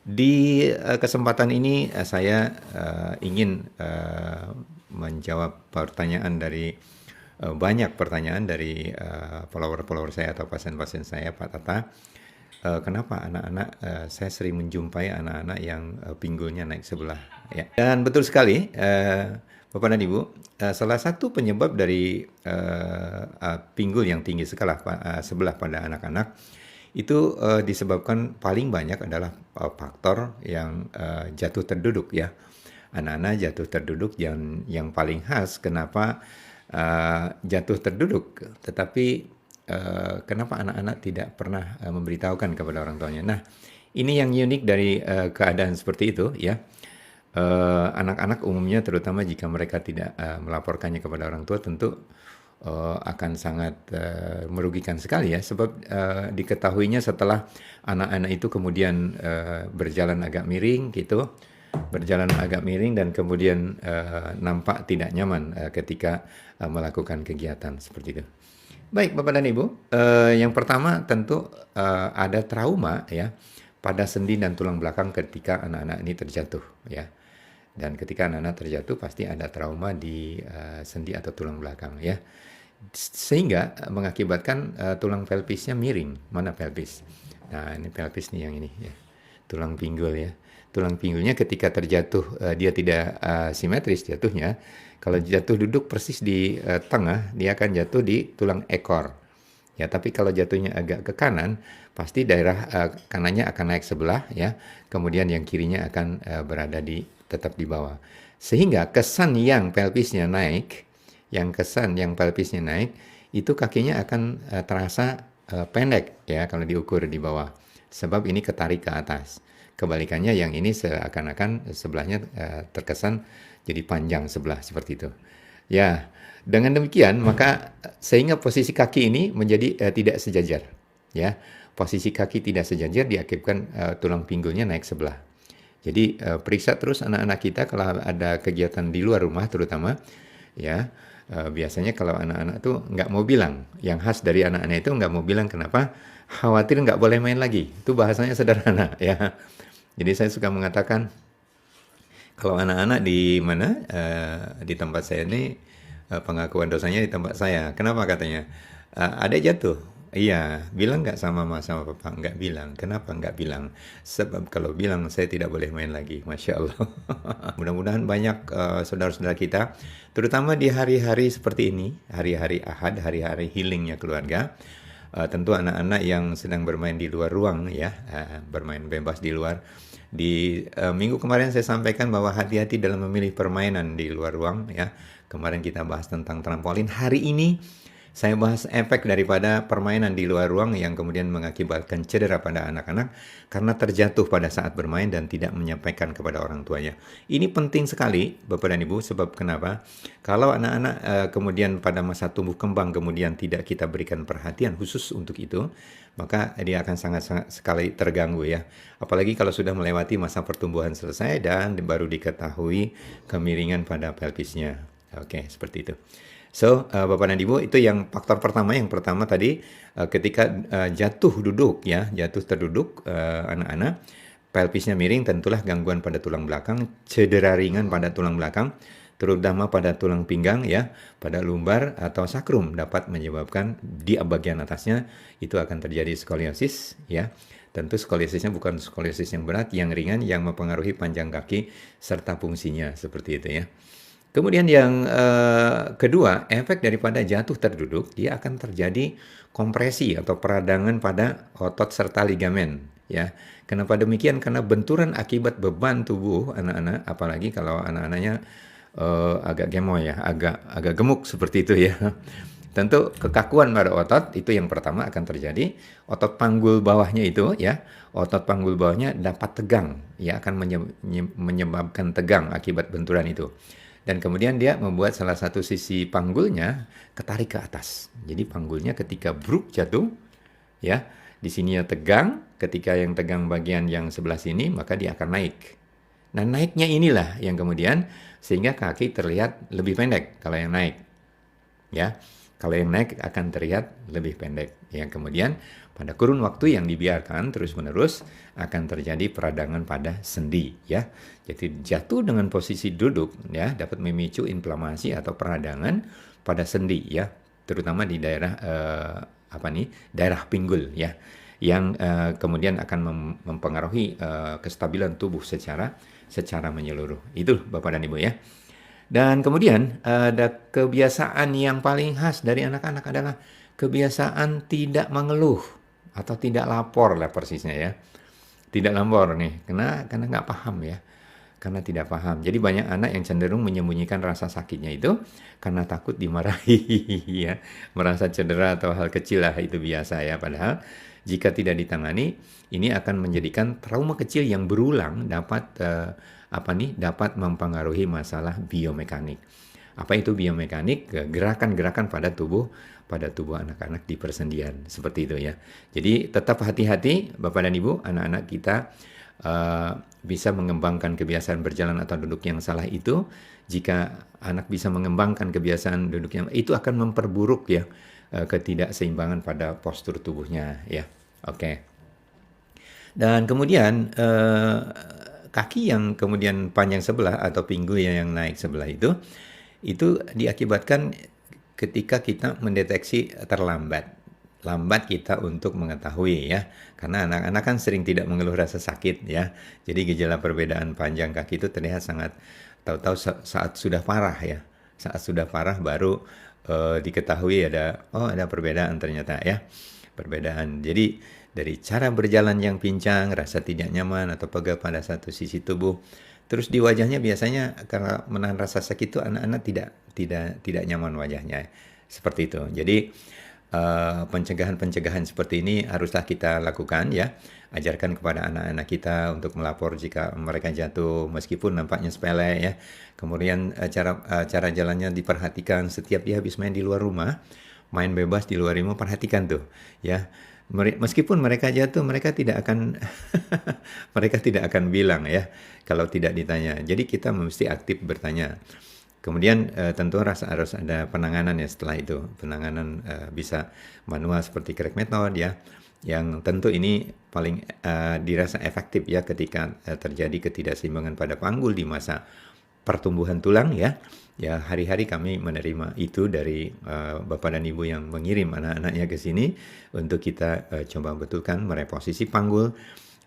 Di kesempatan ini saya ingin menjawab pertanyaan dari banyak pertanyaan dari follower-follower saya atau pasien-pasien saya, Pak Tata. Kenapa anak-anak saya sering menjumpai anak-anak yang pinggulnya naik sebelah, ya. Dan betul sekali, Bapak dan Ibu, salah satu penyebab dari pinggul yang tinggi sebelah pada anak-anak itu disebabkan paling banyak adalah faktor yang jatuh terduduk, ya. Anak-anak jatuh terduduk yang paling khas kenapa jatuh terduduk, tetapi kenapa anak-anak tidak pernah memberitahukan kepada orang tuanya. Nah, ini yang unik dari keadaan seperti itu, ya. Anak-anak umumnya terutama jika mereka tidak melaporkannya kepada orang tua tentu akan sangat merugikan sekali, ya, sebab diketahuinya setelah anak-anak itu kemudian berjalan agak miring gitu, dan kemudian nampak tidak nyaman ketika melakukan kegiatan seperti itu. Baik, Bapak dan Ibu, yang pertama tentu ada trauma, ya, pada sendi dan tulang belakang ketika anak-anak ini terjatuh, ya. Dan ketika anak-anak terjatuh pasti ada trauma di sendi atau tulang belakang, ya. Sehingga mengakibatkan tulang pelvisnya miring. Mana pelvis? Nah, ini pelvis nih yang ini, ya. Tulang pinggul, ya. Tulang pinggulnya ketika terjatuh dia tidak simetris jatuhnya. Kalau jatuh duduk persis di tengah, dia akan jatuh di tulang ekor. Ya, tapi kalau jatuhnya agak ke kanan, pasti daerah kanannya akan naik sebelah, ya. Kemudian yang kirinya akan berada tetap di bawah. Sehingga kesan yang pelvisnya naik, itu kakinya akan terasa pendek, ya, kalau diukur di bawah. Sebab ini ketarik ke atas. Kebalikannya yang ini seakan-akan sebelahnya terkesan jadi panjang sebelah seperti itu. Ya, dengan demikian maka sehingga posisi kaki ini menjadi tidak sejajar, ya. Posisi kaki tidak sejajar diakibatkan tulang pinggulnya naik sebelah. Jadi periksa terus anak-anak kita kalau ada kegiatan di luar rumah terutama, ya. Biasanya kalau anak-anak tuh nggak mau bilang, yang khas dari anak-anak itu nggak mau bilang kenapa? Khawatir nggak boleh main lagi. Itu bahasanya sederhana, ya. Jadi saya suka mengatakan kalau anak-anak di mana di tempat saya ini pengakuan dosanya di tempat saya. Kenapa katanya? Adek jatuh. Iya, bilang nggak sama mama sama papa? Nggak bilang. Kenapa nggak bilang? Sebab kalau bilang saya tidak boleh main lagi. Masya Allah. Mudah-mudahan banyak saudara-saudara kita, terutama di hari-hari seperti ini, hari-hari Ahad, hari-hari healingnya keluarga, tentu anak-anak yang sedang bermain di luar ruang, ya, bermain bebas di luar. Di minggu kemarin saya sampaikan bahwa hati-hati dalam memilih permainan di luar ruang, ya. Kemarin kita bahas tentang trampolin. Hari ini saya bahas efek daripada permainan di luar ruang yang kemudian mengakibatkan cedera pada anak-anak karena terjatuh pada saat bermain dan tidak menyampaikan kepada orang tuanya. Ini penting sekali, Bapak dan Ibu, sebab kenapa? Kalau anak-anak kemudian pada masa tumbuh kembang kemudian tidak kita berikan perhatian khusus untuk itu, maka dia akan sangat-sangat sekali terganggu, ya. Apalagi kalau sudah melewati masa pertumbuhan selesai dan baru diketahui kemiringan pada pelvisnya. Oke, seperti itu. So, Bapak dan Ibu, itu yang faktor pertama. Yang pertama tadi, ketika jatuh terduduk anak-anak, pelvisnya miring, tentulah gangguan pada tulang belakang, cedera ringan pada tulang belakang, terutama pada tulang pinggang, ya, pada lumbar atau sakrum dapat menyebabkan di bagian atasnya itu akan terjadi skoliosis, ya. Tentu skoliosisnya bukan skoliosis yang berat, yang ringan, yang mempengaruhi panjang kaki serta fungsinya, seperti itu, ya. Kemudian yang kedua, efek daripada jatuh terduduk, dia akan terjadi kompresi atau peradangan pada otot serta ligamen, ya. Kenapa demikian? Karena benturan akibat beban tubuh anak-anak, apalagi kalau anak-anaknya agak gemoy, ya, agak gemuk seperti itu, ya. Tentu kekakuan pada otot itu yang pertama akan terjadi. Otot panggul bawahnya itu, ya, otot panggul bawahnya dapat tegang, ya, akan menyebabkan tegang akibat benturan itu. Dan kemudian dia membuat salah satu sisi panggulnya ketarik ke atas. Jadi panggulnya ketika bruk jatuh, ya, di sininya tegang, ketika yang tegang bagian yang sebelah sini, maka dia akan naik. Nah, naiknya inilah yang kemudian sehingga kaki terlihat lebih pendek kalau yang naik, ya. Kalau yang naik akan terlihat lebih pendek. Yang kemudian Pada kurun waktu yang dibiarkan terus-menerus akan terjadi peradangan pada sendi ya. Jadi jatuh dengan posisi duduk ya dapat memicu inflamasi atau peradangan pada sendi ya, terutama di daerah daerah pinggul ya, yang kemudian akan mempengaruhi kestabilan tubuh secara menyeluruh. Itu Bapak dan Ibu ya. Dan kemudian ada kebiasaan yang paling khas dari anak-anak adalah kebiasaan tidak mengeluh atau tidak lapor lah persisnya ya. Tidak lapor nih, karena nggak paham ya. Karena tidak paham. Jadi banyak anak yang cenderung menyembunyikan rasa sakitnya itu karena takut dimarahi ya. Merasa cedera atau hal kecil lah itu biasa ya. Padahal jika tidak ditangani, ini akan menjadikan trauma kecil yang berulang dapat mempengaruhi masalah biomekanik. Apa itu biomekanik? Gerakan-gerakan pada tubuh anak-anak di persendian seperti itu ya. Jadi tetap hati-hati Bapak dan Ibu, anak-anak kita bisa mengembangkan kebiasaan berjalan atau duduk yang salah itu. Jika anak bisa mengembangkan kebiasaan duduk yang itu akan memperburuk ya ketidakseimbangan pada postur tubuhnya ya. Oke. Dan kemudian kaki yang kemudian panjang sebelah atau pinggul yang naik sebelah itu diakibatkan ketika kita mendeteksi terlambat. Lambat kita untuk mengetahui ya, karena anak-anak kan sering tidak mengeluh rasa sakit ya. Jadi gejala perbedaan panjang kaki itu terlihat sangat tahu-tahu saat sudah parah ya. Saat sudah parah baru diketahui ada perbedaan ternyata ya. Perbedaan. Jadi dari cara berjalan yang pincang, rasa tidak nyaman atau pegal pada satu sisi tubuh. Terus di wajahnya biasanya karena menahan rasa sakit itu anak-anak tidak nyaman wajahnya. Seperti itu. Jadi pencegahan seperti ini haruslah kita lakukan ya. Ajarkan kepada anak-anak kita untuk melapor jika mereka jatuh meskipun nampaknya sepele ya. Kemudian cara jalannya diperhatikan setiap dia habis main di luar rumah, main bebas di luar rumah, perhatikan tuh ya. Meskipun mereka jatuh, mereka tidak akan mereka tidak akan bilang ya kalau tidak ditanya. Jadi kita mesti aktif bertanya. Kemudian tentu harus ada penanganan ya setelah itu. Penanganan bisa manual seperti crack method ya. Yang tentu ini paling dirasa efektif ya ketika terjadi ketidakseimbangan pada panggul di masa pertumbuhan tulang ya. Ya hari-hari kami menerima itu dari Bapak dan Ibu yang mengirim anak-anaknya ke sini untuk kita coba betulkan mereposisi panggul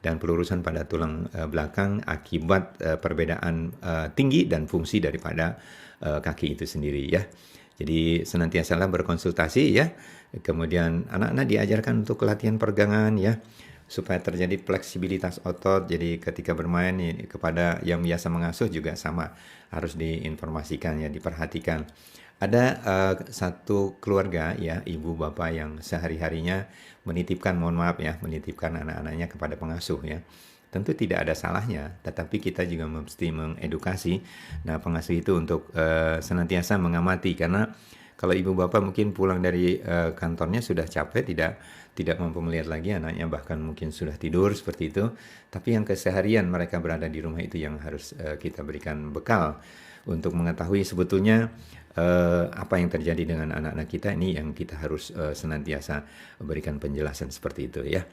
dan pelurusan pada tulang belakang akibat perbedaan tinggi dan fungsi daripada kaki itu sendiri ya. Jadi senantiasalah berkonsultasi ya. Kemudian anak-anak diajarkan untuk latihan pergangan ya, supaya terjadi fleksibilitas otot. Jadi ketika bermain kepada yang biasa mengasuh juga sama, harus diinformasikan ya, diperhatikan. Ada satu keluarga ya, ibu bapak yang sehari-harinya menitipkan anak-anaknya kepada pengasuh ya. Tentu tidak ada salahnya, tetapi kita juga mesti mengedukasi. Nah, pengasuh itu untuk senantiasa mengamati, karena kalau ibu bapak mungkin pulang dari kantornya sudah capek, tidak mampu melihat lagi anaknya, bahkan mungkin sudah tidur seperti itu. Tapi yang keseharian mereka berada di rumah itu yang harus kita berikan bekal untuk mengetahui sebetulnya apa yang terjadi dengan anak-anak kita ini, yang kita harus senantiasa berikan penjelasan seperti itu ya.